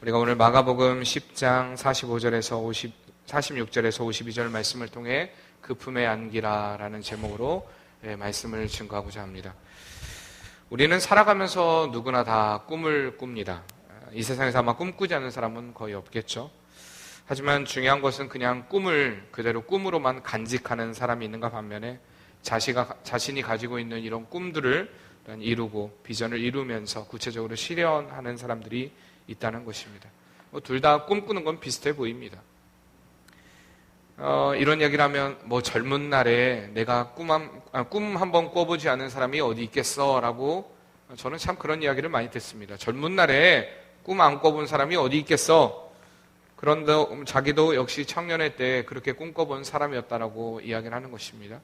우리가 오늘 마가복음 10장 46절에서 52절 말씀을 통해 그 품에 안기라라는 제목으로 말씀을 증거하고자 합니다. 우리는 살아가면서 누구나 다 꿈을 꿉니다. 이 세상에서 아마 꿈꾸지 않는 사람은 거의 없겠죠. 하지만 중요한 것은 그냥 꿈을 그대로 꿈으로만 간직하는 사람이 있는가 반면에 자신이 가지고 있는 이런 꿈들을 이루고 비전을 이루면서 구체적으로 실현하는 사람들이 있다는 것입니다. 둘 다 꿈꾸는 건 비슷해 보입니다. 이런 얘기를 하면 젊은 날에 내가 꿈 한번 꿔보지 않은 사람이 어디 있겠어 라고 저는 참 그런 이야기를 많이 듣습니다. 젊은 날에 꿈 안 꿔본 사람이 어디 있겠어. 그런데 자기도 역시 청년회 때 그렇게 꿈꿔본 사람이었다라고 이야기를 하는 것입니다.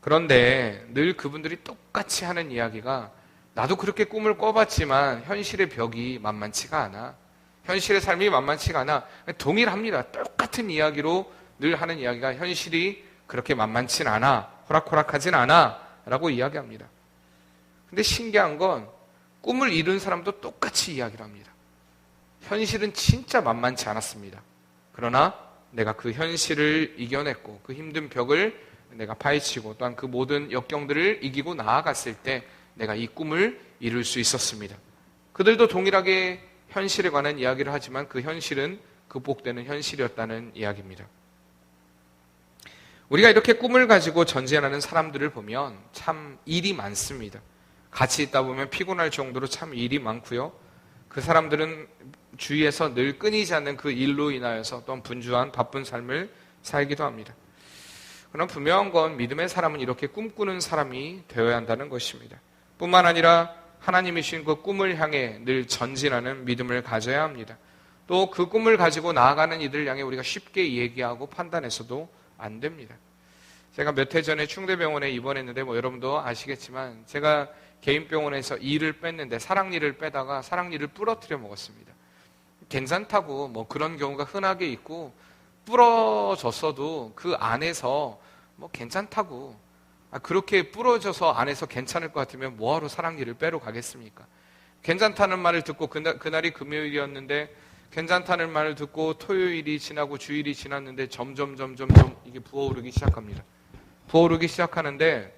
그런데 늘 그분들이 똑같이 하는 이야기가 나도 그렇게 꿈을 꿔봤지만 현실의 벽이 만만치가 않아. 현실의 삶이 만만치가 않아. 동일합니다. 똑같은 이야기로 늘 하는 이야기가 현실이 그렇게 만만치 않아. 호락호락하진 않아. 라고 이야기합니다. 근데 신기한 건 꿈을 이룬 사람도 똑같이 이야기를 합니다. 현실은 진짜 만만치 않았습니다. 그러나 내가 그 현실을 이겨냈고 그 힘든 벽을 내가 파헤치고 또한 그 모든 역경들을 이기고 나아갔을 때 내가 이 꿈을 이룰 수 있었습니다. 그들도 동일하게 현실에 관한 이야기를 하지만 그 현실은 극복되는 현실이었다는 이야기입니다. 우리가 이렇게 꿈을 가지고 전진하는 사람들을 보면 참 일이 많습니다. 같이 있다 보면 피곤할 정도로 참 일이 많고요. 그 사람들은 주위에서 늘 끊이지 않는 그 일로 인하여서 또한 분주한 바쁜 삶을 살기도 합니다. 그러나 분명한 건 믿음의 사람은 이렇게 꿈꾸는 사람이 되어야 한다는 것입니다. 뿐만 아니라 하나님이 주신 그 꿈을 향해 늘 전진하는 믿음을 가져야 합니다. 또 그 꿈을 가지고 나아가는 이들을 향해 우리가 쉽게 얘기하고 판단해서도 안 됩니다. 제가 몇 해 전에 충대병원에 입원했는데 여러분도 아시겠지만 제가 개인 병원에서 이를 뺐는데 사랑니를 빼다가 사랑니를 부러뜨려 먹었습니다. 괜찮다고 그런 경우가 흔하게 있고 부러졌어도 그 안에서 괜찮다고 그렇게 부러져서 안에서 괜찮을 것 같으면 뭐하러 사랑니를 빼러 가겠습니까? 괜찮다는 말을 듣고 그날이 금요일이었는데 괜찮다는 말을 듣고 토요일이 지나고 주일이 지났는데 점점 이게 부어오르기 시작합니다. 부어오르기 시작하는데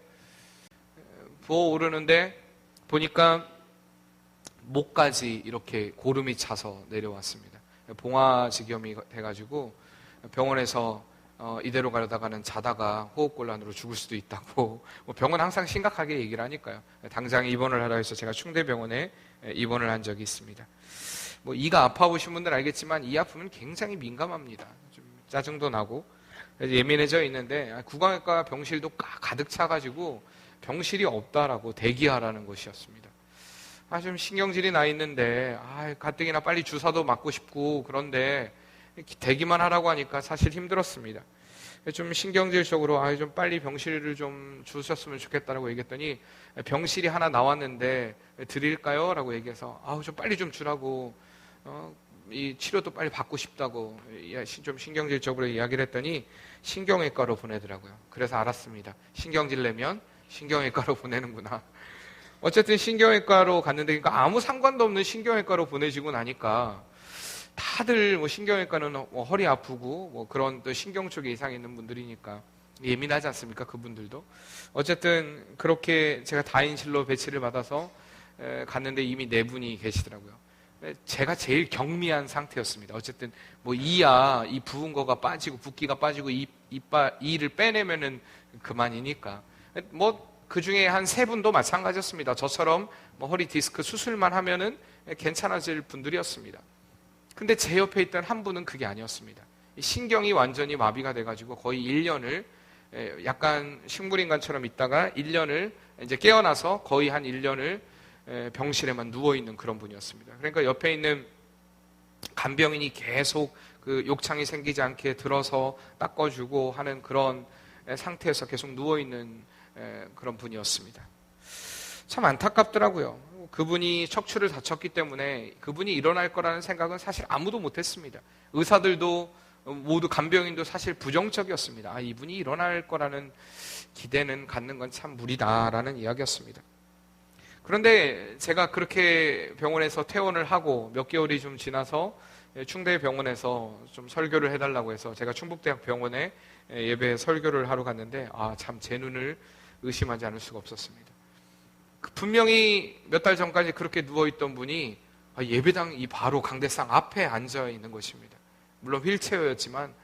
부어오르는데 보니까 목까지 이렇게 고름이 차서 내려왔습니다. 봉화지겸이 돼가지고 병원에서 이대로 가려다가는 자다가 호흡곤란으로 죽을 수도 있다고 병원 항상 심각하게 얘기를 하니까요. 당장 입원을 하라 해서 제가 충대병원에 입원을 한 적이 있습니다. 이가 아파보신 분들 알겠지만 이 아픔은 굉장히 민감합니다. 좀 짜증도 나고 예민해져 있는데 구강외과 병실도 가득 차가지고 병실이 없다라고 대기하라는 것이었습니다. 좀 신경질이 나 있는데 가뜩이나 빨리 주사도 맞고 싶고 그런데 대기만 하라고 하니까 사실 힘들었습니다. 좀 신경질적으로 좀 빨리 병실을 좀 주셨으면 좋겠다라고 얘기했더니 병실이 하나 나왔는데 드릴까요? 라고 얘기해서 좀 빨리 좀 주라고 이 치료도 빨리 받고 싶다고 좀 신경질적으로 이야기를 했더니 신경외과로 보내더라고요. 그래서 알았습니다. 신경질 내면 신경외과로 보내는구나. 어쨌든 신경외과로 갔는데 아무 상관도 없는 신경외과로 보내지고 나니까 다들 신경외과는 허리 아프고 그런 또 신경 쪽에 이상이 있는 분들이니까 예민하지 않습니까? 그분들도. 어쨌든 그렇게 제가 다인실로 배치를 받아서 갔는데 이미 4분이 계시더라고요. 제가 제일 경미한 상태였습니다. 어쨌든 이야 이 부은 거가 빠지고 붓기가 빠지고 이를 빼내면은 그만이니까 그 중에 한 3분도 마찬가지였습니다. 저처럼 허리 디스크 수술만 하면은 괜찮아질 분들이었습니다. 근데 제 옆에 있던 한 분은 그게 아니었습니다. 신경이 완전히 마비가 돼가지고 거의 1년을 약간 식물인간처럼 있다가 1년을 이제 깨어나서 거의 한 1년을 병실에만 누워있는 그런 분이었습니다. 그러니까 옆에 있는 간병인이 계속 그 욕창이 생기지 않게 들어서 닦아주고 하는 그런 상태에서 계속 누워있는 그런 분이었습니다. 참 안타깝더라고요. 그분이 척추를 다쳤기 때문에 그분이 일어날 거라는 생각은 사실 아무도 못했습니다. 의사들도 모두 간병인도 사실 부정적이었습니다. 이분이 일어날 거라는 기대는 갖는 건 참 무리다라는 이야기였습니다. 그런데 제가 그렇게 병원에서 퇴원을 하고 몇 개월이 좀 지나서 충대 병원에서 좀 설교를 해달라고 해서 제가 충북대학 병원에 예배 설교를 하러 갔는데 참 제 눈을 의심하지 않을 수가 없었습니다. 분명히 몇 달 전까지 그렇게 누워있던 분이 예배당 이 바로 강대상 앞에 앉아 있는 것입니다. 물론 휠체어였지만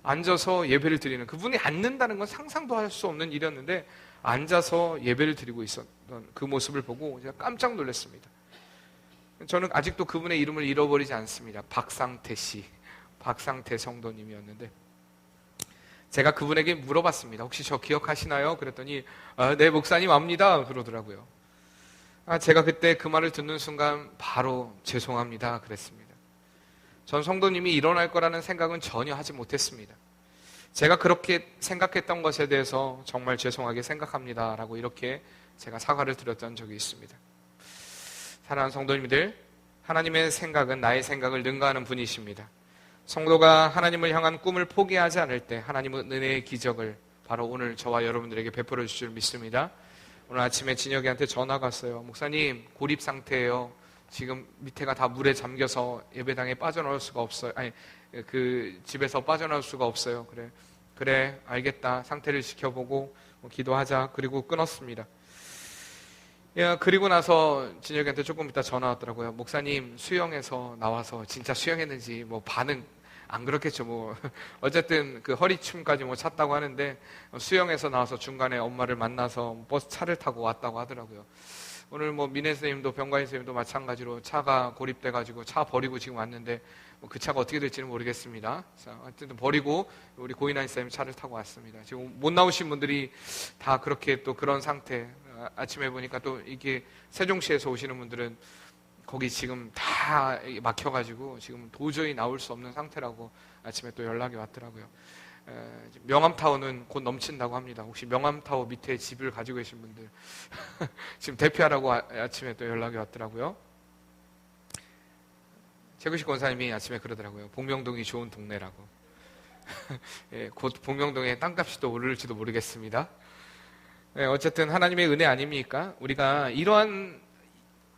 앉아서 예배를 드리는, 그분이 앉는다는 건 상상도 할 수 없는 일이었는데 앉아서 예배를 드리고 있었던 그 모습을 보고 제가 깜짝 놀랐습니다. 저는 아직도 그분의 이름을 잃어버리지 않습니다. 박상태 씨, 박상태 성도님이었는데 제가 그분에게 물어봤습니다. 혹시 저 기억하시나요? 그랬더니 네 목사님 압니다 그러더라고요. 제가 그때 그 말을 듣는 순간 바로 죄송합니다 그랬습니다. 전 성도님이 일어날 거라는 생각은 전혀 하지 못했습니다. 제가 그렇게 생각했던 것에 대해서 정말 죄송하게 생각합니다 라고 이렇게 제가 사과를 드렸던 적이 있습니다. 사랑하는 성도님들, 하나님의 생각은 나의 생각을 능가하는 분이십니다. 성도가 하나님을 향한 꿈을 포기하지 않을 때 하나님은 은혜의 기적을 바로 오늘 저와 여러분들에게 베풀어 주실 줄 믿습니다. 오늘 아침에 진혁이한테 전화가 왔어요. 목사님 고립 상태예요. 지금 밑에가 다 물에 잠겨서 예배당에 빠져나올 수가 없어요. 그 집에서 빠져나올 수가 없어요. 그래 알겠다. 상태를 지켜보고 기도하자. 그리고 끊었습니다. 그리고 나서 진혁이한테 조금 이따 전화 왔더라고요. 목사님 수영해서 나와서 진짜 수영했는지 반응 안 그렇겠죠. 어쨌든 그 허리춤까지 찼다고 하는데 수영해서 나와서 중간에 엄마를 만나서 버스 차를 타고 왔다고 하더라고요. 오늘 민혜 선생님도 병관인 선생님도 마찬가지로 차가 고립돼가지고 차 버리고 지금 왔는데 그 차가 어떻게 될지는 모르겠습니다. 어쨌든 버리고 우리 고인환 선생님 차를 타고 왔습니다. 지금 못 나오신 분들이 다 그렇게 또 그런 상태. 아침에 보니까 또 이게 세종시에서 오시는 분들은 거기 지금 다 막혀가지고 지금 도저히 나올 수 없는 상태라고 아침에 또 연락이 왔더라고요. 명암타워는 곧 넘친다고 합니다. 혹시 명암타워 밑에 집을 가지고 계신 분들 지금 대피하라고 아침에 또 연락이 왔더라고요. 최구식 권사님이 아침에 그러더라고요. 복명동이 좋은 동네라고. 곧 복명동에 땅값이 또 오를지도 모르겠습니다. 어쨌든 하나님의 은혜 아닙니까? 우리가 이러한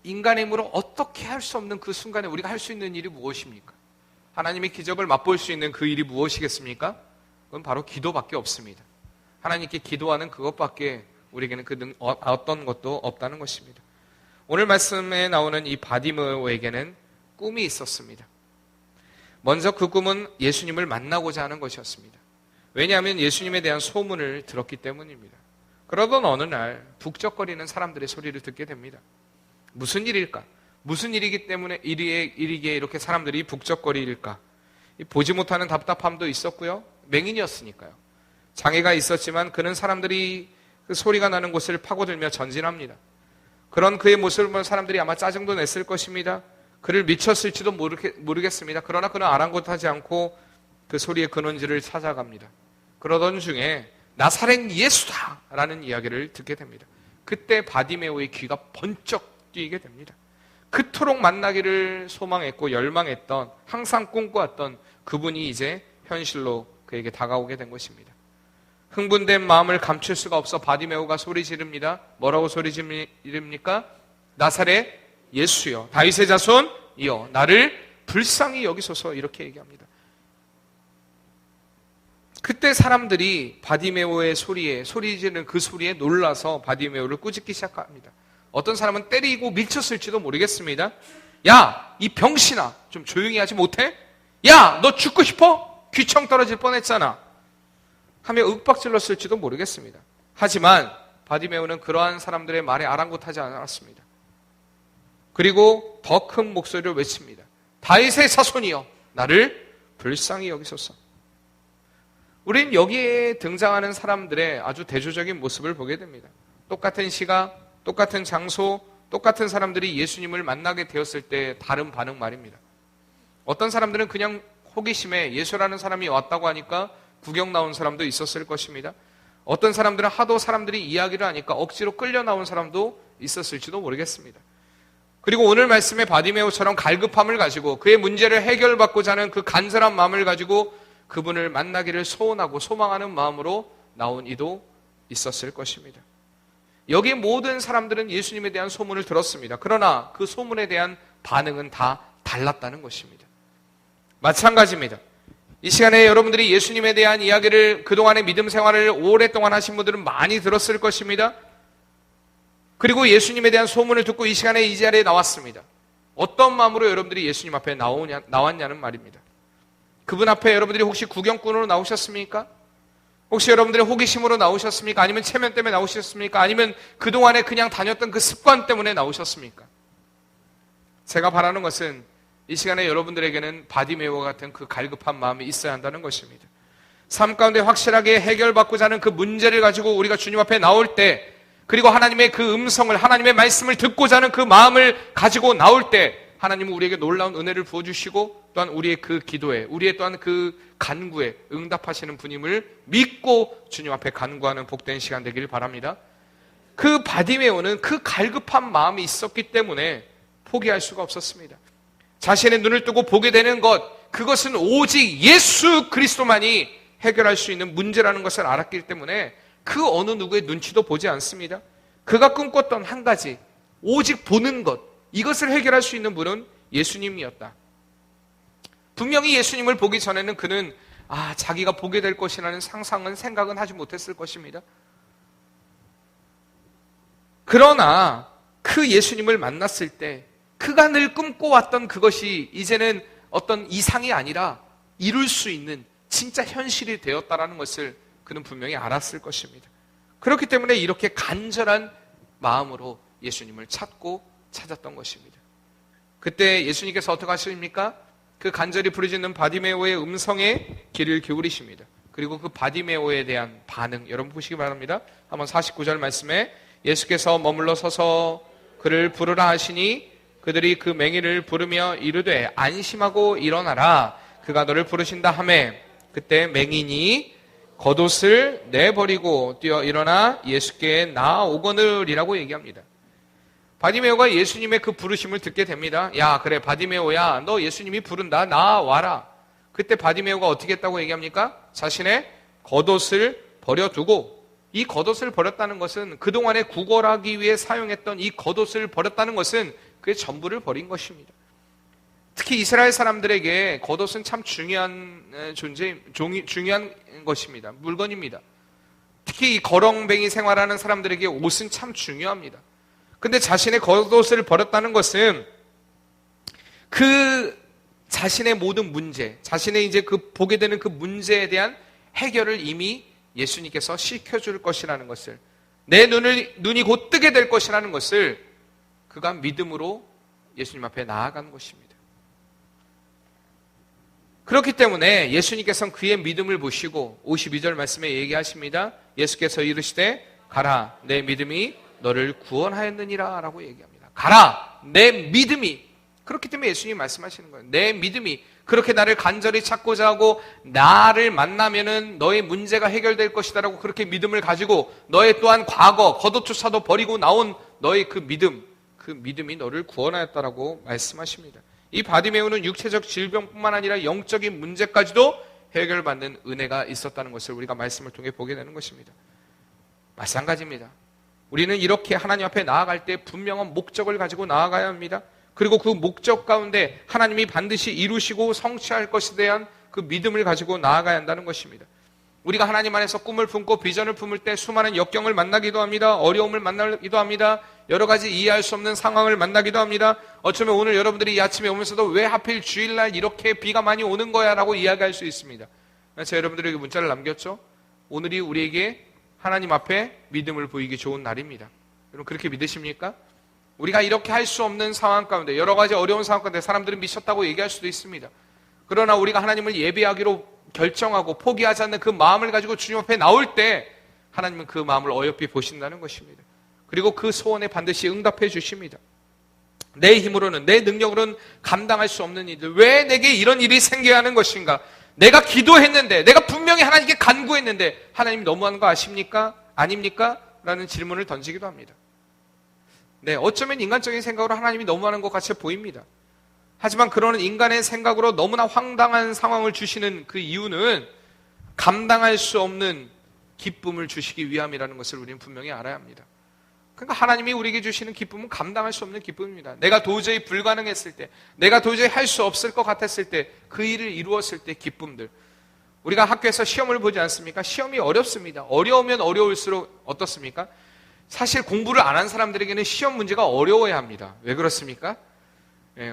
인간의 힘으로 어떻게 할 수 없는 그 순간에 우리가 할 수 있는 일이 무엇입니까? 하나님의 기적을 맛볼 수 있는 그 일이 무엇이겠습니까? 그건 바로 기도밖에 없습니다. 하나님께 기도하는 그것밖에 우리에게는 어떤 것도 없다는 것입니다. 오늘 말씀에 나오는 이 바디메오에게는 꿈이 있었습니다. 먼저 그 꿈은 예수님을 만나고자 하는 것이었습니다. 왜냐하면 예수님에 대한 소문을 들었기 때문입니다. 그러던 어느 날 북적거리는 사람들의 소리를 듣게 됩니다. 무슨 일일까? 무슨 일이기 때문에 일이기에 이렇게 사람들이 북적거리일까? 보지 못하는 답답함도 있었고요. 맹인이었으니까요. 장애가 있었지만 그는 사람들이 그 소리가 나는 곳을 파고들며 전진합니다. 그런 그의 모습을 보면 사람들이 아마 짜증도 냈을 것입니다. 그를 미쳤을지도 모르겠습니다. 그러나 그는 아랑곳하지 않고 그 소리의 근원지를 찾아갑니다. 그러던 중에 나사렛 예수다! 라는 이야기를 듣게 됩니다. 그때 바디메오의 귀가 번쩍 뛰게 됩니다. 그토록 만나기를 소망했고 열망했던, 항상 꿈꿔왔던 그분이 이제 현실로 그에게 다가오게 된 것입니다. 흥분된 마음을 감출 수가 없어 바디메오가 소리 지릅니다. 뭐라고 소리 지릅니까? 나사렛 예수여, 다윗의 자손이여, 나를 불쌍히 여기소서, 이렇게 얘기합니다. 그때 사람들이 바디메오의 소리 지르는 그 소리에 놀라서 바디메오를 꾸짖기 시작합니다. 어떤 사람은 때리고 밀쳤을지도 모르겠습니다. 야, 이 병신아, 좀 조용히 하지 못해? 야, 너 죽고 싶어? 귀청 떨어질 뻔했잖아. 하며 윽박질렀을지도 모르겠습니다. 하지만 바디메오는 그러한 사람들의 말에 아랑곳하지 않았습니다. 그리고 더 큰 목소리를 외칩니다. 다윗의 자손이여, 나를 불쌍히 여기소서. 우린 여기에 등장하는 사람들의 아주 대조적인 모습을 보게 됩니다. 똑같은 시각, 똑같은 장소, 똑같은 사람들이 예수님을 만나게 되었을 때 다른 반응 말입니다. 어떤 사람들은 그냥 호기심에 예수라는 사람이 왔다고 하니까 구경 나온 사람도 있었을 것입니다. 어떤 사람들은 하도 사람들이 이야기를 하니까 억지로 끌려 나온 사람도 있었을지도 모르겠습니다. 그리고 오늘 말씀의 바디메오처럼 갈급함을 가지고 그의 문제를 해결받고자 하는 그 간절한 마음을 가지고 그분을 만나기를 소원하고 소망하는 마음으로 나온 이도 있었을 것입니다. 여기 모든 사람들은 예수님에 대한 소문을 들었습니다. 그러나 그 소문에 대한 반응은 다 달랐다는 것입니다. 마찬가지입니다. 이 시간에 여러분들이 예수님에 대한 이야기를 그동안의 믿음 생활을 오랫동안 하신 분들은 많이 들었을 것입니다. 그리고 예수님에 대한 소문을 듣고 이 시간에 이 자리에 나왔습니다. 어떤 마음으로 여러분들이 예수님 앞에 나왔냐는 말입니다. 그분 앞에 여러분들이 혹시 구경꾼으로 나오셨습니까? 혹시 여러분들의 호기심으로 나오셨습니까? 아니면 체면 때문에 나오셨습니까? 아니면 그동안에 그냥 다녔던 그 습관 때문에 나오셨습니까? 제가 바라는 것은 이 시간에 여러분들에게는 바디메오와 같은 그 갈급한 마음이 있어야 한다는 것입니다. 삶 가운데 확실하게 해결받고자 하는 그 문제를 가지고 우리가 주님 앞에 나올 때, 그리고 하나님의 그 음성을, 하나님의 말씀을 듣고자 하는 그 마음을 가지고 나올 때 하나님은 우리에게 놀라운 은혜를 부어주시고 또한 우리의 그 기도에, 우리의 또한 그 간구에 응답하시는 분임을 믿고 주님 앞에 간구하는 복된 시간 되길 바랍니다. 그 바디메오는 그 갈급한 마음이 있었기 때문에 포기할 수가 없었습니다. 자신의 눈을 뜨고 보게 되는 것, 그것은 오직 예수 그리스도만이 해결할 수 있는 문제라는 것을 알았기 때문에 그 어느 누구의 눈치도 보지 않습니다. 그가 꿈꿨던 한 가지, 오직 보는 것, 이것을 해결할 수 있는 분은 예수님이었다. 분명히 예수님을 보기 전에는 그는 자기가 보게 될 것이라는 상상은, 생각은 하지 못했을 것입니다. 그러나 그 예수님을 만났을 때 그가 늘 꿈꿔왔던 그것이 이제는 어떤 이상이 아니라 이룰 수 있는 진짜 현실이 되었다라는 것을 그는 분명히 알았을 것입니다. 그렇기 때문에 이렇게 간절한 마음으로 예수님을 찾았던 것입니다. 그때 예수님께서 어떻게 하십니까? 그 간절히 부르짖는 바디메오의 음성에 귀를 기울이십니다. 그리고 그 바디메오에 대한 반응, 여러분 보시기 바랍니다. 한번 49절 말씀에 예수께서 머물러 서서 그를 부르라 하시니 그들이 그 맹인을 부르며 이르되 안심하고 일어나라, 그가 너를 부르신다 하매 그때 맹인이 겉옷을 내버리고 뛰어 일어나 예수께 나아오거늘이라고 얘기합니다. 바디메오가 예수님의 그 부르심을 듣게 됩니다. 야, 그래 바디메오야, 너 예수님이 부른다, 나와라. 그때 바디메오가 어떻게 했다고 얘기합니까? 자신의 겉옷을 버려두고, 이 겉옷을 버렸다는 것은 그동안에 구걸하기 위해 사용했던 이 겉옷을 버렸다는 것은 그의 전부를 버린 것입니다. 특히 이스라엘 사람들에게 겉옷은 참 중요한 중요한 것입니다. 물건입니다. 특히 이 거렁뱅이 생활하는 사람들에게 옷은 참 중요합니다. 근데 자신의 겉옷을 버렸다는 것은 그 자신의 모든 문제, 자신의 이제 그 보게 되는 그 문제에 대한 해결을 이미 예수님께서 시켜줄 것이라는 것을, 내 눈이 곧 뜨게 될 것이라는 것을 그가 믿음으로 예수님 앞에 나아간 것입니다. 그렇기 때문에 예수님께서는 그의 믿음을 보시고 52절 말씀에 얘기하십니다. 예수께서 이르시되 가라, 내 믿음이 너를 구원하였느니라 라고 얘기합니다. 가라, 내 믿음이. 그렇기 때문에 예수님이 말씀하시는 거예요. 내 믿음이 그렇게 나를 간절히 찾고자 하고 나를 만나면은 너의 문제가 해결될 것이다 라고 그렇게 믿음을 가지고 너의 또한 과거 겉옷조차도 버리고 나온 너의 그 믿음이 너를 구원하였다라고 말씀하십니다. 이 바디메오는 육체적 질병뿐만 아니라 영적인 문제까지도 해결받는 은혜가 있었다는 것을 우리가 말씀을 통해 보게 되는 것입니다. 마찬가지입니다. 우리는 이렇게 하나님 앞에 나아갈 때 분명한 목적을 가지고 나아가야 합니다. 그리고 그 목적 가운데 하나님이 반드시 이루시고 성취할 것에 대한 그 믿음을 가지고 나아가야 한다는 것입니다. 우리가 하나님 안에서 꿈을 품고 비전을 품을 때 수많은 역경을 만나기도 합니다. 어려움을 만나기도 합니다. 여러 가지 이해할 수 없는 상황을 만나기도 합니다. 어쩌면 오늘 여러분들이 이 아침에 오면서도 왜 하필 주일날 이렇게 비가 많이 오는 거야 라고 이야기할 수 있습니다. 제가 여러분들에게 문자를 남겼죠. 오늘이 우리에게 하나님 앞에 믿음을 보이기 좋은 날입니다. 여러분 그렇게 믿으십니까? 우리가 이렇게 할 수 없는 상황 가운데, 여러 가지 어려운 상황 가운데 사람들은 미쳤다고 얘기할 수도 있습니다. 그러나 우리가 하나님을 예배하기로 결정하고 포기하지 않는 그 마음을 가지고 주님 앞에 나올 때 하나님은 그 마음을 어여삐 보신다는 것입니다. 그리고 그 소원에 반드시 응답해 주십니다. 내 힘으로는, 내 능력으로는 감당할 수 없는 일들, 왜 내게 이런 일이 생겨야 하는 것인가? 내가 기도했는데, 내가 분명히 하나님께 간구했는데 하나님 너무한 거 아십니까? 아닙니까? 라는 질문을 던지기도 합니다. 네, 어쩌면 인간적인 생각으로 하나님이 너무하는 것 같이 보입니다. 하지만 그러는 인간의 생각으로 너무나 황당한 상황을 주시는 그 이유는 감당할 수 없는 기쁨을 주시기 위함이라는 것을 우리는 분명히 알아야 합니다. 그러니까 하나님이 우리에게 주시는 기쁨은 감당할 수 없는 기쁨입니다. 내가 도저히 불가능했을 때, 내가 도저히 할 수 없을 것 같았을 때, 그 일을 이루었을 때 기쁨들. 우리가 학교에서 시험을 보지 않습니까? 시험이 어렵습니다. 어려우면 어려울수록 어떻습니까? 사실 공부를 안 한 사람들에게는 시험 문제가 어려워야 합니다. 왜 그렇습니까?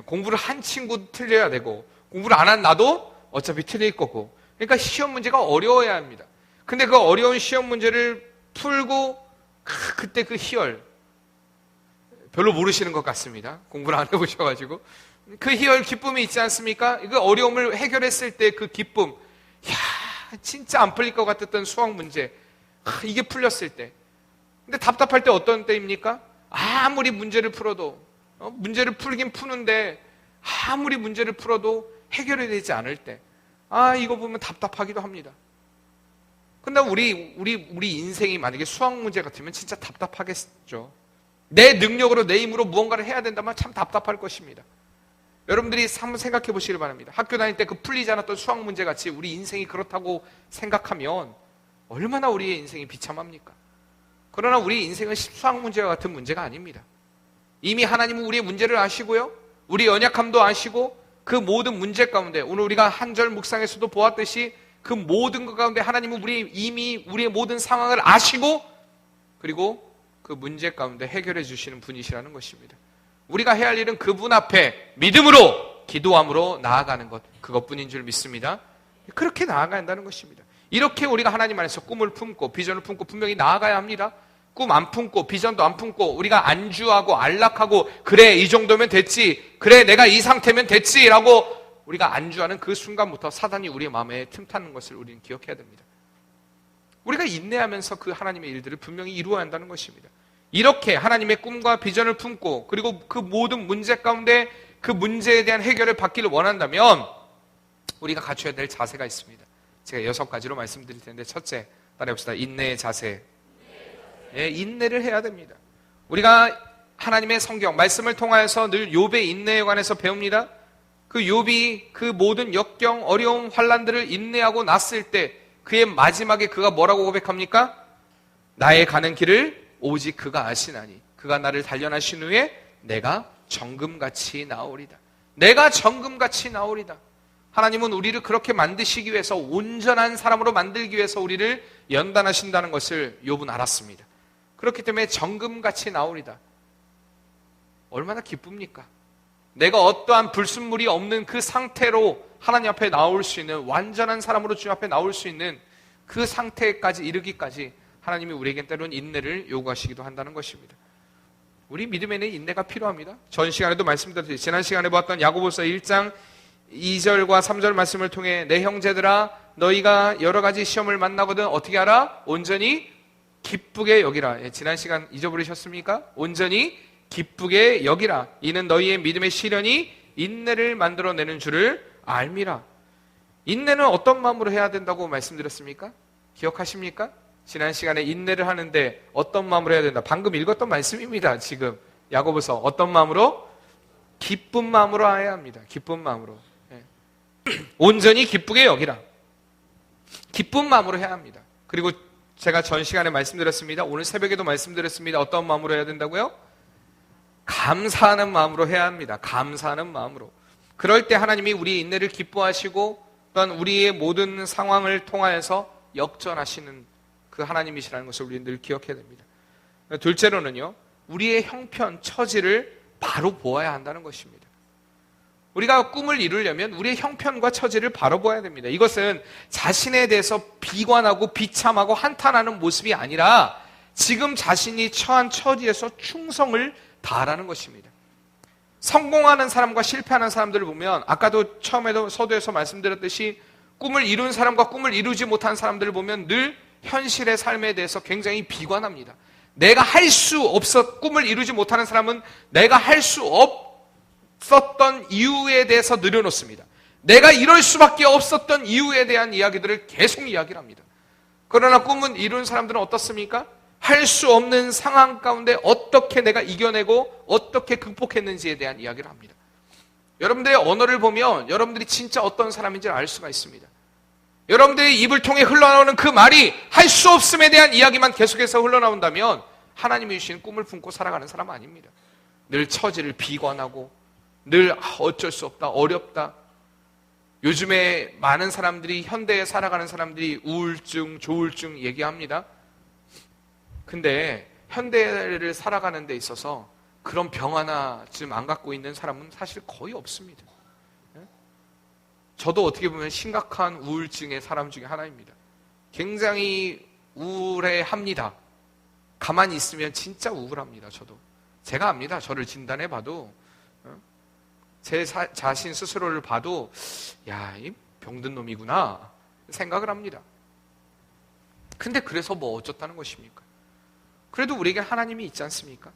공부를 한 친구 틀려야 되고, 공부를 안 한 나도 어차피 틀릴 거고. 그러니까 시험 문제가 어려워야 합니다. 근데 그 어려운 시험 문제를 풀고 그때 그 희열, 별로 모르시는 것 같습니다. 공부를 안 해보셔가지고. 그 희열, 기쁨이 있지 않습니까? 그 어려움을 해결했을 때 그 기쁨, 진짜 안 풀릴 것 같았던 수학 문제, 이게 풀렸을 때. 근데 답답할 때 어떤 때입니까? 아무리 문제를 풀어도, 문제를 풀긴 푸는데 아무리 문제를 풀어도 해결이 되지 않을 때, 이거 보면 답답하기도 합니다. 근데 우리 인생이 만약에 수학 문제 같으면 진짜 답답하겠죠. 내 능력으로, 내 힘으로 무언가를 해야 된다면 참 답답할 것입니다. 여러분들이 한번 생각해 보시길 바랍니다. 학교 다닐 때 그 풀리지 않았던 수학 문제 같이 우리 인생이 그렇다고 생각하면 얼마나 우리의 인생이 비참합니까? 그러나 우리 인생은 수학 문제와 같은 문제가 아닙니다. 이미 하나님은 우리의 문제를 아시고요, 우리 연약함도 아시고, 그 모든 문제 가운데 오늘 우리가 한 절 묵상에서도 보았듯이 그 모든 것 가운데 하나님은 이미 우리의 모든 상황을 아시고, 그리고 그 문제 가운데 해결해 주시는 분이시라는 것입니다. 우리가 해야 할 일은 그분 앞에 믿음으로, 기도함으로 나아가는 것, 그것뿐인 줄 믿습니다. 그렇게 나아가야 한다는 것입니다. 이렇게 우리가 하나님 안에서 꿈을 품고 비전을 품고 분명히 나아가야 합니다. 꿈 안 품고 비전도 안 품고 우리가 안주하고 안락하고, 그래 이 정도면 됐지, 그래 내가 이 상태면 됐지 라고 우리가 안주하는 그 순간부터 사단이 우리의 마음에 틈타는 것을 우리는 기억해야 됩니다. 우리가 인내하면서 그 하나님의 일들을 분명히 이루어야 한다는 것입니다. 이렇게 하나님의 꿈과 비전을 품고, 그리고 그 모든 문제 가운데 그 문제에 대한 해결을 받기를 원한다면 우리가 갖춰야 될 자세가 있습니다. 제가 6가지로 말씀드릴 텐데, 첫째, 따라해봅시다. 인내의 자세. 인내를 해야 됩니다. 우리가 하나님의 성경 말씀을 통하여서 늘 욥의 인내에 관해서 배웁니다. 그 욥이 그 모든 역경, 어려움, 환난들을 인내하고 났을 때 그의 마지막에 그가 뭐라고 고백합니까? 나의 가는 길을 오직 그가 아시나니 그가 나를 단련하신 후에 내가 정금같이 나오리다. 내가 정금같이 나오리다. 하나님은 우리를 그렇게 만드시기 위해서, 온전한 사람으로 만들기 위해서 우리를 연단하신다는 것을 욥은 알았습니다. 그렇기 때문에 정금같이 나오리다. 얼마나 기쁩니까? 내가 어떠한 불순물이 없는 그 상태로 하나님 앞에 나올 수 있는, 완전한 사람으로 주님 앞에 나올 수 있는 그 상태까지 이르기까지 하나님이 우리에게 때로는 인내를 요구하시기도 한다는 것입니다. 우리 믿음에는 인내가 필요합니다. 전 시간에도 말씀드렸듯이, 지난 시간에 보았던 야고보서 1장 2절과 3절 말씀을 통해, 내 형제들아 너희가 여러 가지 시험을 만나거든 어떻게 하라? 온전히 기쁘게 여기라. 지난 시간 잊어버리셨습니까? 온전히 기쁘게 여기라. 이는 너희의 믿음의 시련이 인내를 만들어내는 줄을 알미라. 인내는 어떤 마음으로 해야 된다고 말씀드렸습니까? 기억하십니까? 지난 시간에 인내를 하는데 어떤 마음으로 해야 된다. 방금 읽었던 말씀입니다. 지금 야고보서. 어떤 마음으로? 기쁜 마음으로 해야 합니다. 기쁜 마음으로. 온전히 기쁘게 여기라. 기쁜 마음으로 해야 합니다. 그리고 제가 전 시간에 말씀드렸습니다. 오늘 새벽에도 말씀드렸습니다. 어떤 마음으로 해야 된다고요? 감사하는 마음으로 해야 합니다. 감사하는 마음으로. 그럴 때 하나님이 우리의 인내를 기뻐하시고, 또한 우리의 모든 상황을 통하여서 역전하시는 그 하나님이시라는 것을 우리는 늘 기억해야 됩니다. 둘째로는요, 우리의 형편, 처지를 바로 보아야 한다는 것입니다. 우리가 꿈을 이루려면 우리의 형편과 처지를 바로 보아야 됩니다. 이것은 자신에 대해서 비관하고 비참하고 한탄하는 모습이 아니라 지금 자신이 처한 처지에서 충성을 다하라는 것입니다. 성공하는 사람과 실패하는 사람들을 보면, 아까도 처음에도 서두에서 말씀드렸듯이 꿈을 이룬 사람과 꿈을 이루지 못한 사람들을 보면 늘 현실의 삶에 대해서 굉장히 비관합니다. 내가 할 수 없어, 꿈을 이루지 못하는 사람은 내가 할 수 없었던 이유에 대해서 늘여놓습니다. 내가 이럴 수밖에 없었던 이유에 대한 이야기들을 계속 이야기를 합니다. 그러나 꿈은 이룬 사람들은 어떻습니까? 할 수 없는 상황 가운데 어떻게 내가 이겨내고 어떻게 극복했는지에 대한 이야기를 합니다. 여러분들의 언어를 보면 여러분들이 진짜 어떤 사람인지를 알 수가 있습니다. 여러분들의 입을 통해 흘러나오는 그 말이 할 수 없음에 대한 이야기만 계속해서 흘러나온다면 하나님이 주신 꿈을 품고 살아가는 사람 아닙니다. 늘 처지를 비관하고 늘 어쩔 수 없다, 어렵다. 요즘에 많은 사람들이, 현대에 살아가는 사람들이 우울증, 조울증 얘기합니다. 근데 현대를 살아가는 데 있어서 그런 병 하나쯤 안 갖고 있는 사람은 사실 거의 없습니다. 저도 어떻게 보면 심각한 우울증의 사람 중에 하나입니다. 굉장히 우울해합니다. 가만히 있으면 진짜 우울합니다. 저도. 제가 압니다. 저를 진단해봐도, 제 자신 스스로를 봐도 야, 이 병든 놈이구나 생각을 합니다. 근데 그래서 뭐 어쩌다는 것입니까? 그래도 우리에게 하나님이 있지 않습니까?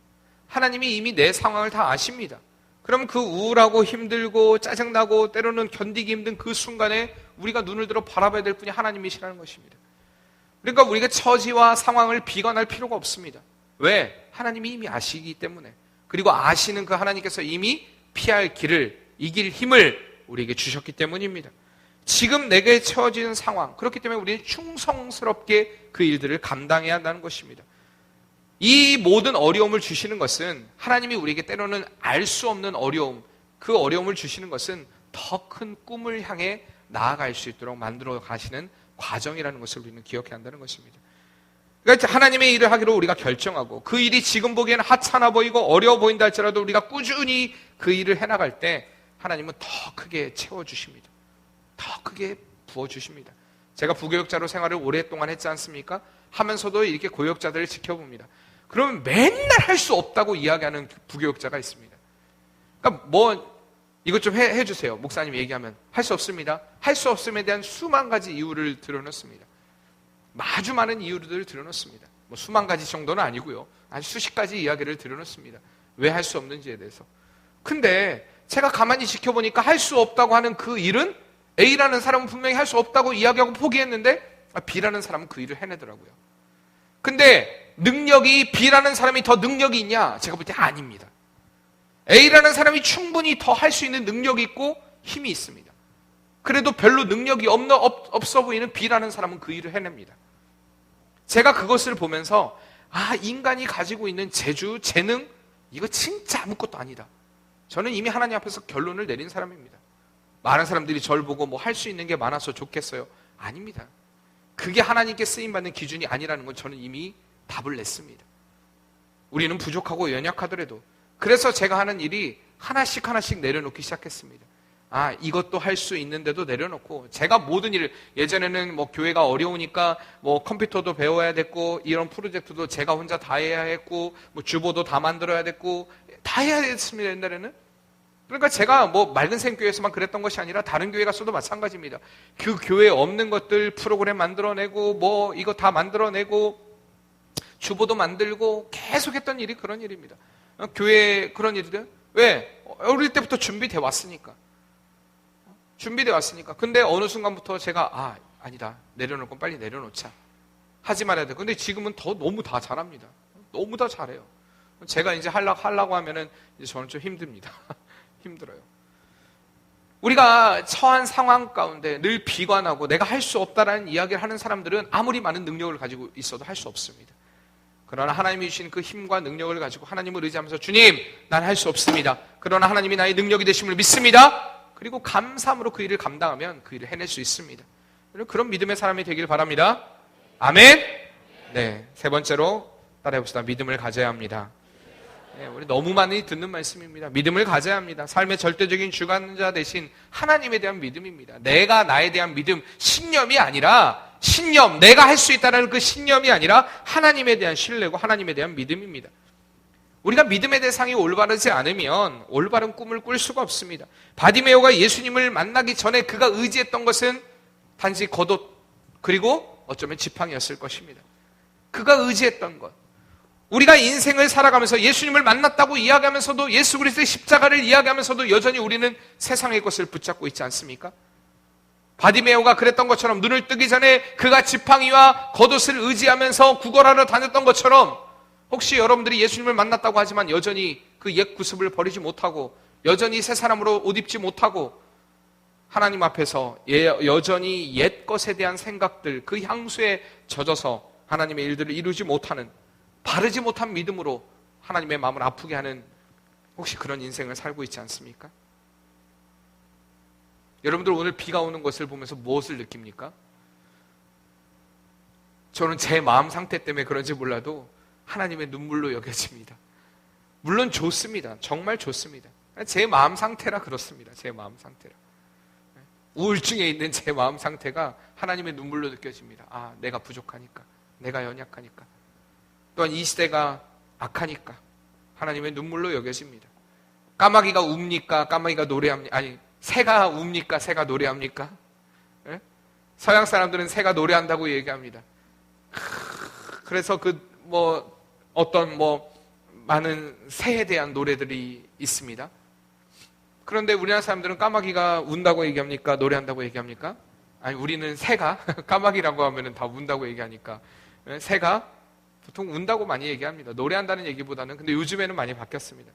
하나님이 이미 내 상황을 다 아십니다. 그럼 그 우울하고 힘들고 짜증나고 때로는 견디기 힘든 그 순간에 우리가 눈을 들어 바라봐야 될 분이 하나님이시라는 것입니다. 그러니까 우리가 처지와 상황을 비관할 필요가 없습니다. 왜? 하나님이 이미 아시기 때문에. 그리고 아시는 그 하나님께서 이미 피할 길을, 이길 힘을 우리에게 주셨기 때문입니다. 지금 내게 처해진 상황, 그렇기 때문에 우리는 충성스럽게 그 일들을 감당해야 한다는 것입니다. 이 모든 어려움을 주시는 것은, 하나님이 우리에게 때로는 알 수 없는 어려움, 그 어려움을 주시는 것은 더 큰 꿈을 향해 나아갈 수 있도록 만들어 가시는 과정이라는 것을 우리는 기억해야 한다는 것입니다. 그러니까 하나님의 일을 하기로 우리가 결정하고 그 일이 지금 보기에는 하찮아 보이고 어려워 보인다 할지라도 우리가 꾸준히 그 일을 해나갈 때 하나님은 더 크게 채워주십니다. 더 크게 부어주십니다. 제가 부교육자로 생활을 오랫동안 했지 않습니까? 하면서도 이렇게 고역자들을 지켜봅니다. 그러면 맨날 할 수 없다고 이야기하는 부교육자가 있습니다. 그러니까 뭐 이것 좀 해주세요. 목사님 얘기하면 할 수 없습니다. 할 수 없음에 대한 수만 가지 이유를 드러놓습니다. 아주 많은 이유들을 드러놓습니다. 뭐 수만 가지 정도는 아니고요. 아주 수십 가지 이야기를 드러놓습니다. 왜 할 수 없는지에 대해서. 근데 제가 가만히 지켜보니까 할 수 없다고 하는 그 일은 A라는 사람은 분명히 할 수 없다고 이야기하고 포기했는데 B라는 사람은 그 일을 해내더라고요. 근데 능력이 B라는 사람이 더 능력이 있냐? 제가 볼 때 아닙니다. A라는 사람이 충분히 더 할 수 있는 능력이 있고 힘이 있습니다. 그래도 별로 능력이 없어 보이는 B라는 사람은 그 일을 해냅니다. 제가 그것을 보면서 인간이 가지고 있는 재주, 재능, 이거 진짜 아무것도 아니다. 저는 이미 하나님 앞에서 결론을 내린 사람입니다. 많은 사람들이 저를 보고 뭐 할 수 있는 게 많아서 좋겠어요. 아닙니다. 그게 하나님께 쓰임받는 기준이 아니라는 건 저는 이미 답을 냈습니다. 우리는 부족하고 연약하더라도. 그래서 제가 하는 일이 하나씩 하나씩 내려놓기 시작했습니다. 이것도 할 수 있는데도 내려놓고, 제가 모든 일을, 예전에는 뭐 교회가 어려우니까 뭐 컴퓨터도 배워야 됐고, 이런 프로젝트도 제가 혼자 다 해야 했고, 뭐 주보도 다 만들어야 됐고, 다 해야 됐습니다, 옛날에는. 그러니까 제가 뭐 맑은샘 교회에서만 그랬던 것이 아니라 다른 교회 가서도 마찬가지입니다. 그 교회에 없는 것들 프로그램 만들어내고, 뭐 이거 다 만들어내고, 주보도 만들고, 계속 했던 일이 그런 일입니다. 교회 그런 일들. 왜? 어릴 때부터 준비돼 왔으니까. 근데 어느 순간부터 제가 아니다. 내려놓을 건 빨리 내려놓자. 하지 말아야 돼. 근데 지금은 너무 다 잘합니다. 너무 다 잘해요. 제가 이제 하려고 하면은 이제 저는 좀 힘듭니다. 힘들어요. 우리가 처한 상황 가운데 늘 비관하고 내가 할 수 없다라는 이야기를 하는 사람들은 아무리 많은 능력을 가지고 있어도 할 수 없습니다. 그러나 하나님이 주신 그 힘과 능력을 가지고 하나님을 의지하면서 주님, 난 할 수 없습니다. 그러나 하나님이 나의 능력이 되심을 믿습니다. 그리고 감사함으로 그 일을 감당하면 그 일을 해낼 수 있습니다. 그런 믿음의 사람이 되길 바랍니다. 아멘. 네, 세 번째로 따라해봅시다. 믿음을 가져야 합니다. 네, 우리 너무 많이 듣는 말씀입니다. 믿음을 가져야 합니다. 삶의 절대적인 주관자 대신 하나님에 대한 믿음입니다. 내가 나에 대한 믿음, 신념이 아니라 내가 할 수 있다는 그 신념이 아니라 하나님에 대한 신뢰고 하나님에 대한 믿음입니다. 우리가 믿음의 대상이 올바르지 않으면 올바른 꿈을 꿀 수가 없습니다. 바디메오가 예수님을 만나기 전에 그가 의지했던 것은 단지 겉옷 그리고 어쩌면 지팡이였을 것입니다. 그가 의지했던 것. 우리가 인생을 살아가면서 예수님을 만났다고 이야기하면서도 예수 그리스도의 십자가를 이야기하면서도 여전히 우리는 세상의 것을 붙잡고 있지 않습니까? 바디메오가 그랬던 것처럼 눈을 뜨기 전에 그가 지팡이와 겉옷을 의지하면서 구걸하러 다녔던 것처럼 혹시 여러분들이 예수님을 만났다고 하지만 여전히 그 옛 구습을 버리지 못하고 여전히 새 사람으로 옷 입지 못하고 하나님 앞에서 여전히 옛 것에 대한 생각들, 그 향수에 젖어서 하나님의 일들을 이루지 못하는 바르지 못한 믿음으로 하나님의 마음을 아프게 하는 혹시 그런 인생을 살고 있지 않습니까? 여러분들 오늘 비가 오는 것을 보면서 무엇을 느낍니까? 저는 제 마음 상태 때문에 그런지 몰라도 하나님의 눈물로 여겨집니다. 물론 좋습니다. 정말 좋습니다. 제 마음 상태라 그렇습니다. 제 마음 상태라. 우울증에 있는 제 마음 상태가 하나님의 눈물로 느껴집니다. 아, 내가 부족하니까, 내가 연약하니까, 또한 이 시대가 악하니까 하나님의 눈물로 여겨집니다. 까마귀가 웁니까? 까마귀가 노래합니까? 아니, 새가 웁니까? 새가 노래합니까? 예? 서양 사람들은 새가 노래한다고 얘기합니다. 그래서 많은 새에 대한 노래들이 있습니다. 그런데 우리나라 사람들은 까마귀가 운다고 얘기합니까? 노래한다고 얘기합니까? 아니, 우리는 새가 까마귀라고 하면 다 운다고 얘기하니까 새가 보통 운다고 많이 얘기합니다. 노래한다는 얘기보다는. 근데 요즘에는 많이 바뀌었습니다.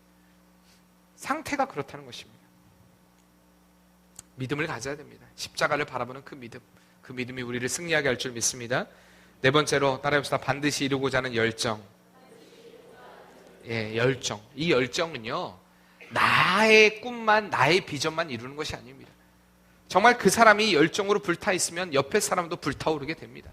상태가 그렇다는 것입니다. 믿음을 가져야 됩니다. 십자가를 바라보는 그 믿음. 그 믿음이 우리를 승리하게 할 줄 믿습니다. 네 번째로 따라해봅시다. 반드시 이루고자 하는 열정. 예, 열정. 이 열정은요, 나의 꿈만, 나의 비전만 이루는 것이 아닙니다. 정말 그 사람이 열정으로 불타 있으면 옆에 사람도 불타오르게 됩니다.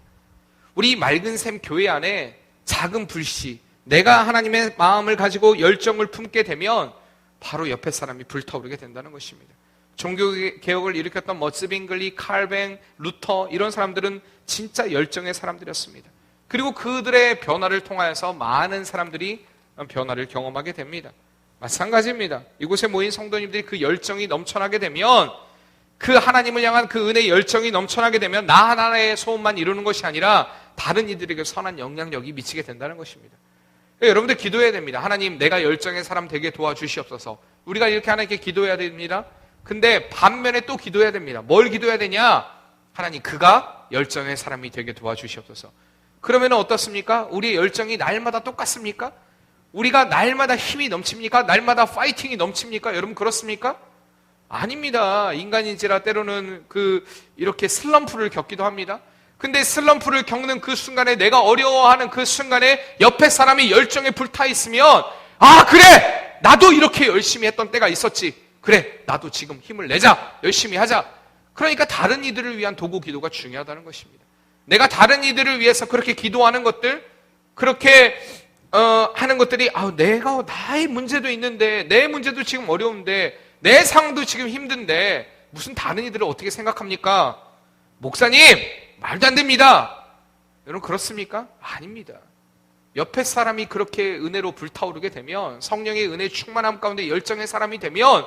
우리 맑은 샘 교회 안에 작은 불씨, 내가 하나님의 마음을 가지고 열정을 품게 되면 바로 옆에 사람이 불타오르게 된다는 것입니다. 종교개혁을 일으켰던 머츠빙글리, 칼뱅, 루터 이런 사람들은 진짜 열정의 사람들이었습니다. 그리고 그들의 변화를 통하여서 많은 사람들이 변화를 경험하게 됩니다. 마찬가지입니다. 이곳에 모인 성도님들이 그 열정이 넘쳐나게 되면, 그 하나님을 향한 그 은혜의 열정이 넘쳐나게 되면 나 하나의 소원만 이루는 것이 아니라 다른 이들에게 선한 영향력이 미치게 된다는 것입니다. 여러분들 기도해야 됩니다. 하나님, 내가 열정의 사람 되게 도와주시옵소서. 우리가 이렇게 하나님께 기도해야 됩니다. 근데 반면에 또 기도해야 됩니다. 뭘 기도해야 되냐? 하나님, 그가 열정의 사람이 되게 도와주시옵소서. 그러면 어떻습니까? 우리의 열정이 날마다 똑같습니까? 우리가 날마다 힘이 넘칩니까? 날마다 파이팅이 넘칩니까? 여러분 그렇습니까? 아닙니다. 인간인지라 때로는 이렇게 슬럼프를 겪기도 합니다. 근데 슬럼프를 겪는 그 순간에, 내가 어려워하는 그 순간에 옆에 사람이 열정에 불타 있으면, 아, 그래! 나도 이렇게 열심히 했던 때가 있었지. 그래, 나도 지금 힘을 내자. 열심히 하자. 그러니까 다른 이들을 위한 도구 기도가 중요하다는 것입니다. 내가 다른 이들을 위해서 그렇게 기도하는 것들, 그렇게 하는 것들이, 내가 나의 문제도 있는데, 내 문제도 지금 어려운데, 내 상황도 지금 힘든데 무슨 다른 이들을 어떻게 생각합니까? 목사님, 말도 안 됩니다. 여러분 그렇습니까? 아닙니다. 옆에 사람이 그렇게 은혜로 불타오르게 되면, 성령의 은혜 충만함 가운데 열정의 사람이 되면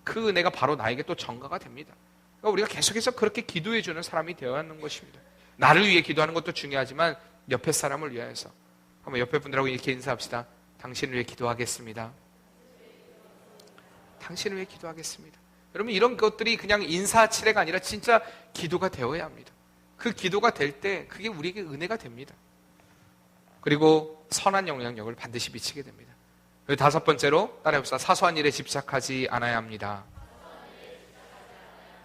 그 은혜가 바로 나에게 또 전가가 됩니다. 그러니까 우리가 계속해서 그렇게 기도해 주는 사람이 되어야 하는 것입니다. 나를 위해 기도하는 것도 중요하지만 옆에 사람을 위하여서. 한번 옆에 분들하고 이렇게 인사합시다. 당신을 위해 기도하겠습니다. 당신을 위해 기도하겠습니다. 여러분 이런 것들이 그냥 인사치레가 아니라 진짜 기도가 되어야 합니다. 그 기도가 될 때 그게 우리에게 은혜가 됩니다. 그리고 선한 영향력을 반드시 미치게 됩니다. 그리고 다섯 번째로 따라해봅시다. 사소한 일에 집착하지 않아야 합니다.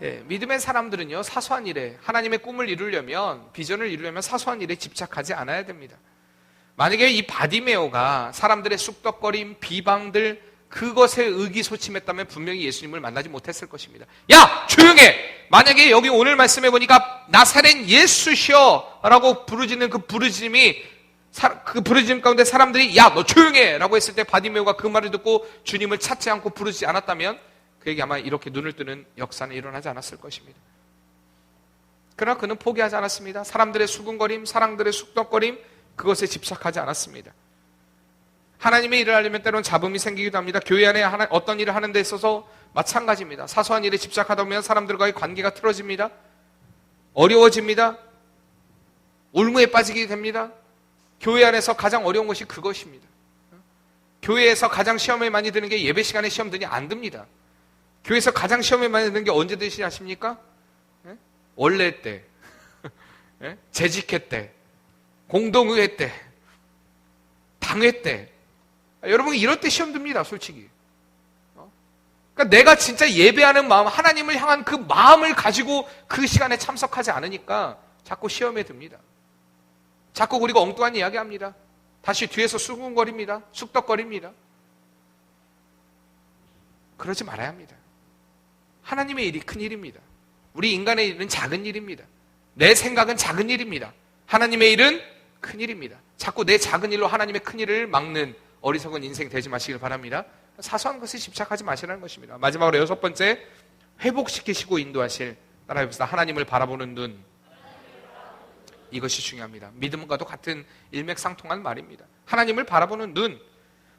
믿음의 사람들은요, 사소한 일에, 하나님의 꿈을 이루려면, 비전을 이루려면 사소한 일에 집착하지 않아야 됩니다. 만약에 이 바디메오가 사람들의 쑥덕거림, 비방들, 그것에 의기소침했다면 분명히 예수님을 만나지 못했을 것입니다. 야! 조용해! 만약에 여기 오늘 말씀해 보니까 나사렛 예수시여! 라고 부르짖는 그 부르짖음이, 그 부르짖음 가운데 사람들이 야! 너 조용해! 라고 했을 때 바디메오가 그 말을 듣고 주님을 찾지 않고 부르지 않았다면 그에게 아마 이렇게 눈을 뜨는 역사는 일어나지 않았을 것입니다. 그러나 그는 포기하지 않았습니다. 사람들의 수군거림, 사람들의 쑥덕거림, 그것에 집착하지 않았습니다. 하나님의 일을 하려면 때로는 잡음이 생기기도 합니다. 교회 안에 어떤 일을 하는 데 있어서 마찬가지입니다. 사소한 일에 집착하다 보면 사람들과의 관계가 틀어집니다. 어려워집니다. 올무에 빠지게 됩니다. 교회 안에서 가장 어려운 것이 그것입니다. 교회에서 가장 시험에 많이 드는 게 예배 시간에 시험 드니 안 듭니다. 교회에서 가장 시험에 많이 드는 게 언제 드시 아십니까? 원래 때, 재직회 때, 공동의회 때, 당회 때. 여러분 이럴 때 시험 듭니다, 솔직히. 그러니까 내가 진짜 예배하는 마음, 하나님을 향한 그 마음을 가지고 그 시간에 참석하지 않으니까 자꾸 시험에 듭니다. 자꾸 우리가 엉뚱한 이야기 합니다. 다시 뒤에서 수군거립니다. 쑥덕거립니다. 그러지 말아야 합니다. 하나님의 일이 큰 일입니다. 우리 인간의 일은 작은 일입니다. 내 생각은 작은 일입니다. 하나님의 일은 큰 일입니다. 자꾸 내 작은 일로 하나님의 큰 일을 막는 어리석은 인생 되지 마시길 바랍니다. 사소한 것에 집착하지 마시라는 것입니다. 마지막으로 6번째, 회복시키시고 인도하실, 따라해봅시다. 하나님을 바라보는 눈. 이것이 중요합니다. 믿음과도 같은 일맥상통한 말입니다. 하나님을 바라보는 눈.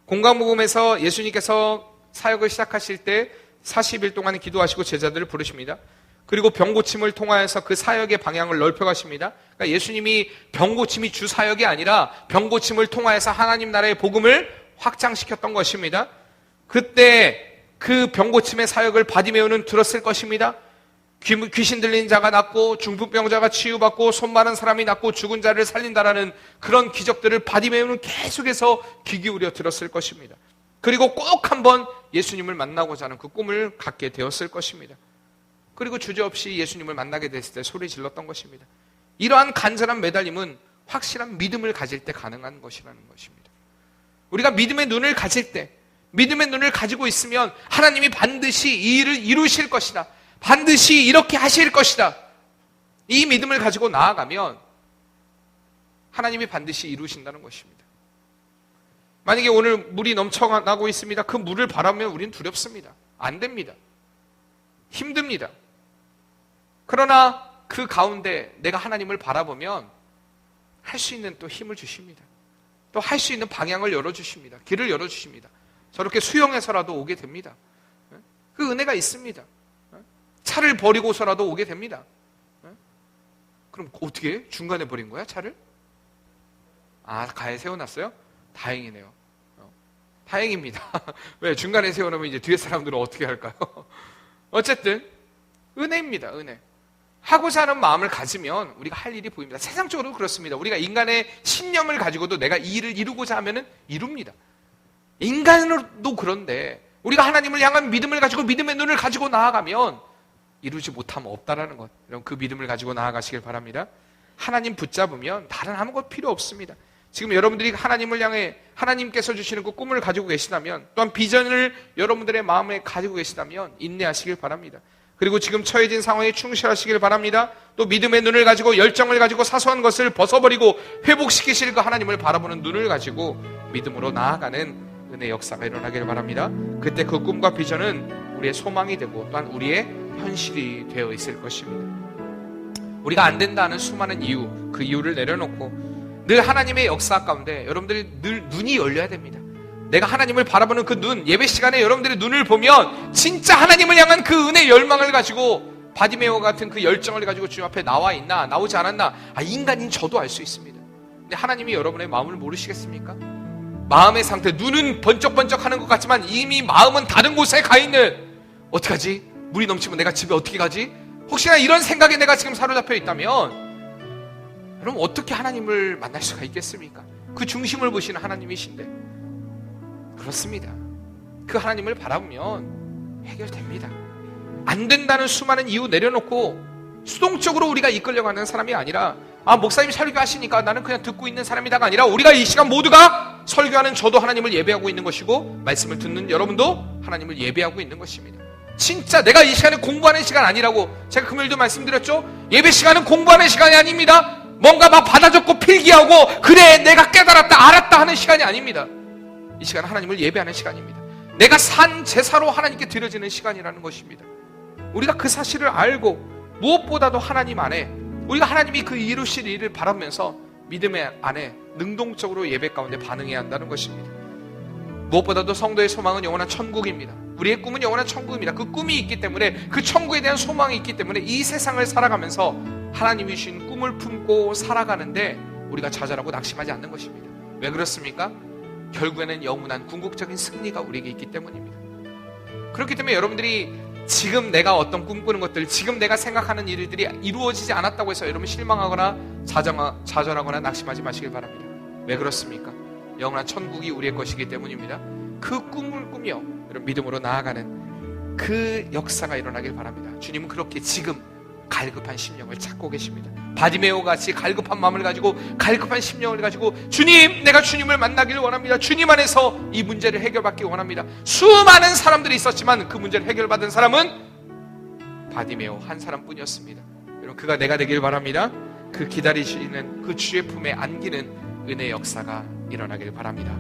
공강복음에서 예수님께서 사역을 시작하실 때 40일 동안 기도하시고 제자들을 부르십니다. 그리고 병고침을 통하여서 그 사역의 방향을 넓혀가십니다. 그러니까 예수님이 병고침이 주 사역이 아니라 병고침을 통하여서 하나님 나라의 복음을 확장시켰던 것입니다. 그때 그 병고침의 사역을 바디메오는 들었을 것입니다. 귀신 들린 자가 낫고 중풍병자가 치유받고 손 마른 사람이 낫고 죽은 자를 살린다라는 그런 기적들을 바디메오는 계속해서 귀 기울여 들었을 것입니다. 그리고 꼭 한번 예수님을 만나고자 하는 그 꿈을 갖게 되었을 것입니다. 그리고 주저없이 예수님을 만나게 됐을 때 소리 질렀던 것입니다. 이러한 간절한 매달림은 확실한 믿음을 가질 때 가능한 것이라는 것입니다. 우리가 믿음의 눈을 가질 때, 믿음의 눈을 가지고 있으면 하나님이 반드시 이 일을 이루실 것이다. 반드시 이렇게 하실 것이다. 이 믿음을 가지고 나아가면 하나님이 반드시 이루신다는 것입니다. 만약에 오늘 물이 넘쳐나고 있습니다. 그 물을 바라보면 우리는 두렵습니다. 안 됩니다. 힘듭니다. 그러나 그 가운데 내가 하나님을 바라보면 할 수 있는 또 힘을 주십니다. 또 할 수 있는 방향을 열어주십니다. 길을 열어주십니다. 저렇게 수영해서라도 오게 됩니다. 그 은혜가 있습니다. 차를 버리고서라도 오게 됩니다. 그럼 어떻게 중간에 버린 거야, 차를? 가에 세워놨어요? 다행이네요. 다행입니다. 왜? 중간에 세워놓으면 이제 뒤에 사람들은 어떻게 할까요? 어쨌든 은혜입니다. 은혜. 하고자 하는 마음을 가지면 우리가 할 일이 보입니다. 세상적으로 그렇습니다. 우리가 인간의 신념을 가지고도 내가 이 일을 이루고자 하면 이룹니다. 인간으로도 그런데 우리가 하나님을 향한 믿음을 가지고 믿음의 눈을 가지고 나아가면 이루지 못하면 없다라는 것. 여러분 그 믿음을 가지고 나아가시길 바랍니다. 하나님 붙잡으면 다른 아무것도 필요 없습니다. 지금 여러분들이 하나님을 향해 하나님께서 주시는 그 꿈을 가지고 계시다면, 또한 비전을 여러분들의 마음에 가지고 계시다면 인내하시길 바랍니다. 그리고 지금 처해진 상황에 충실하시길 바랍니다. 또 믿음의 눈을 가지고 열정을 가지고 사소한 것을 벗어버리고 회복시키실 그 하나님을 바라보는 눈을 가지고 믿음으로 나아가는 은혜 역사가 일어나길 바랍니다. 그때 그 꿈과 비전은 우리의 소망이 되고 또한 우리의 현실이 되어 있을 것입니다. 우리가 안 된다는 수많은 이유, 그 이유를 내려놓고 늘 하나님의 역사 가운데 여러분들이 늘 눈이 열려야 됩니다. 내가 하나님을 바라보는 그 눈, 예배 시간에 여러분들의 눈을 보면 진짜 하나님을 향한 그 은혜의 열망을 가지고 바디메오 같은 그 열정을 가지고 주님 앞에 나와 있나 나오지 않았나, 인간인 저도 알 수 있습니다. 근데 하나님이 여러분의 마음을 모르시겠습니까? 마음의 상태, 눈은 번쩍번쩍하는 것 같지만 이미 마음은 다른 곳에 가 있는, 어떡하지? 물이 넘치면 내가 집에 어떻게 가지? 혹시나 이런 생각에 내가 지금 사로잡혀 있다면 그럼 어떻게 하나님을 만날 수가 있겠습니까? 그 중심을 보시는 하나님이신데. 그렇습니다. 그 하나님을 바라보면 해결됩니다. 안 된다는 수많은 이유 내려놓고 수동적으로 우리가 이끌려가는 사람이 아니라, 목사님 설교하시니까 나는 그냥 듣고 있는 사람이다가 아니라, 우리가 이 시간 모두가 설교하는 저도 하나님을 예배하고 있는 것이고 말씀을 듣는 여러분도 하나님을 예배하고 있는 것입니다. 진짜 내가 이 시간에 공부하는 시간 아니라고 제가 금요일도 말씀드렸죠. 예배 시간은 공부하는 시간이 아닙니다. 뭔가 막 받아 적고 필기하고 그래 내가 깨달았다 알았다 하는 시간이 아닙니다. 이 시간은 하나님을 예배하는 시간입니다. 내가 산 제사로 하나님께 드려지는 시간이라는 것입니다. 우리가 그 사실을 알고 무엇보다도 하나님 안에 우리가 하나님이 그 이루실 일을 바라면서 믿음의 안에 능동적으로 예배 가운데 반응해야 한다는 것입니다. 무엇보다도 성도의 소망은 영원한 천국입니다. 우리의 꿈은 영원한 천국입니다. 그 꿈이 있기 때문에, 그 천국에 대한 소망이 있기 때문에 이 세상을 살아가면서 하나님이 주신 꿈을 품고 살아가는데 우리가 좌절하고 낙심하지 않는 것입니다. 왜 그렇습니까? 결국에는 영원한 궁극적인 승리가 우리에게 있기 때문입니다. 그렇기 때문에 여러분들이 지금 내가 어떤 꿈꾸는 것들, 지금 내가 생각하는 일들이 이루어지지 않았다고 해서 여러분 실망하거나 좌절하거나 낙심하지 마시길 바랍니다. 왜 그렇습니까? 영원한 천국이 우리의 것이기 때문입니다. 그 꿈을 꾸며 여러분 믿음으로 나아가는 그 역사가 일어나길 바랍니다. 주님은 그렇게 지금 갈급한 심령을 찾고 계십니다. 바디메오 같이 갈급한 마음을 가지고, 갈급한 심령을 가지고, 주님, 내가 주님을 만나기를 원합니다. 주님 안에서 이 문제를 해결받기 원합니다. 수많은 사람들이 있었지만 그 문제를 해결받은 사람은 바디메오 한 사람뿐이었습니다. 여러분, 그가 내가 되길 바랍니다. 그 기다리시는 그 주의 품에 안기는 은혜의 역사가 일어나길 바랍니다.